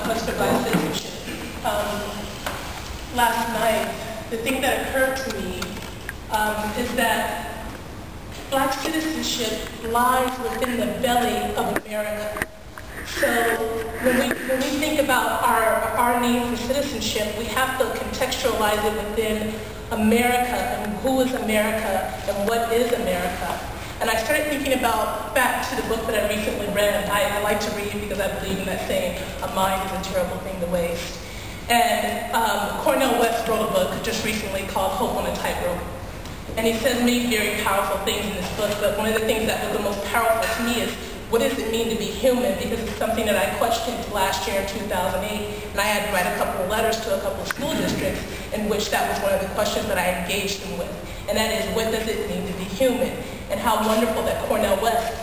quest for Black citizenship. Last night, the thing that occurred to me is that Black citizenship lies within the belly of America. So when we think about our need for citizenship, we have to contextualize it within America and who is America and what is America. And I started thinking about, back to the book that I recently read. I like to read because I believe in that saying, a mind is a terrible thing to waste. And Cornel West wrote a book just recently called Hope on a Tightrope. And he says many very powerful things in this book, but one of the things that was the most powerful to me is, what does it mean to be human? Because it's something that I questioned last year in 2008, and I had to write a couple of letters to a couple of school districts in which that was one of the questions that I engaged them with. And that is, what does it mean to be human? And how wonderful that Cornel West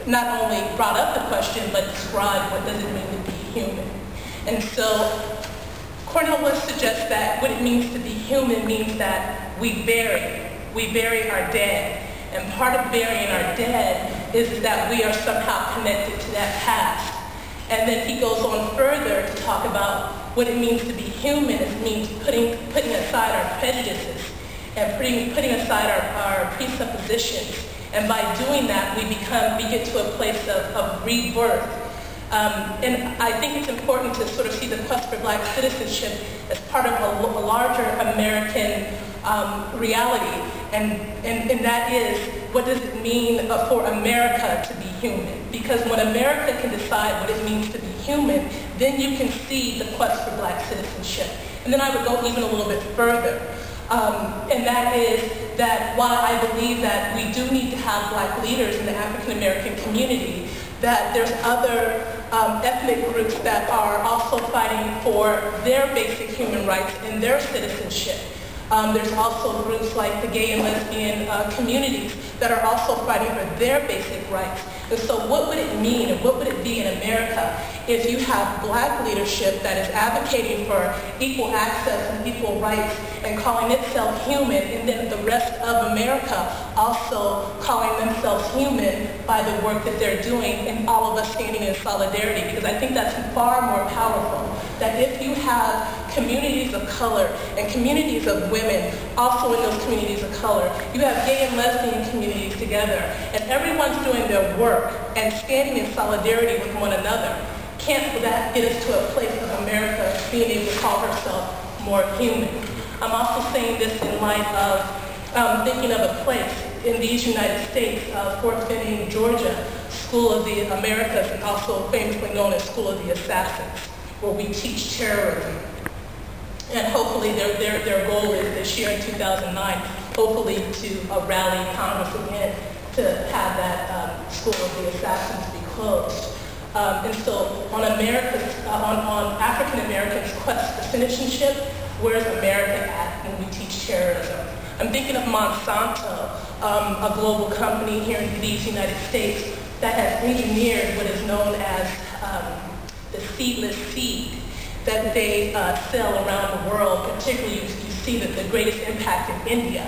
not only brought up the question, but described what does it mean to be human. And so Cornel West suggests that what it means to be human means that we bury our dead. And part of burying our dead is that we are somehow connected to that past. And then he goes on further to talk about what it means to be human. It means putting aside our prejudices and putting aside our presuppositions. And by doing that, we get to a place of rebirth. And I think it's important to sort of see the quest for Black citizenship as part of a larger American reality. And that is, what does it mean for America to be human? Because when America can decide what it means to be human, then you can see the quest for Black citizenship. And then I would go even a little bit further. And that is that while I believe that we do need to have Black leaders in the African American community, that there's other ethnic groups that are also fighting for their basic human rights and their citizenship. There's also groups like the gay and lesbian communities that are also fighting for their basic rights. And so what would it mean and what would it be in America if you have Black leadership that is advocating for equal access and equal rights and calling itself human, and then the rest of America also calling themselves human by the work that they're doing, and all of us standing in solidarity? Because I think that's far more powerful. That if you have communities of color and communities of women also in those communities of color, you have gay and lesbian communities together, and everyone's doing their work and standing in solidarity with one another, can't that get us to a place of America being able to call herself more human? I'm also saying this in light of thinking of a place in these United States, Fort Benning, Georgia, School of the Americas, and also famously known as School of the Assassins, where we teach terrorism. And hopefully their goal is this year in 2009, hopefully to rally Congress again to have that School of the Assassins be closed. And so on African Americans' quest for citizenship, where's America at when we teach terrorism? I'm thinking of Monsanto, a global company here in these United States that has engineered what is known as the seedless seed that they sell around the world. Particularly, you see that the greatest impact in India,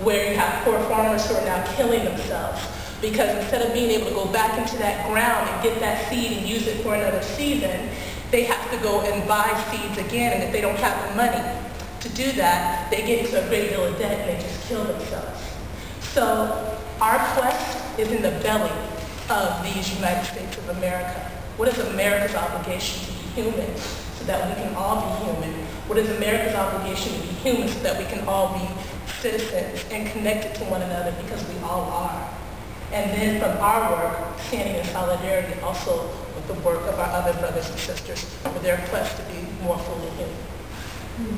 where you have poor farmers who are now killing themselves because instead of being able to go back into that ground and get that seed and use it for another season, they have to go and buy seeds again, and if they don't have the money to do that, they get into a great deal of debt and they just kill themselves. So our quest is in the belly of these United States of America. What is America's obligation to be human so that we can all be human? What is America's obligation to be human so that we can all be citizens and connected to one another, because we all are? And then from our work, standing in solidarity also with the work of our other brothers and sisters for their quest to be more fully human.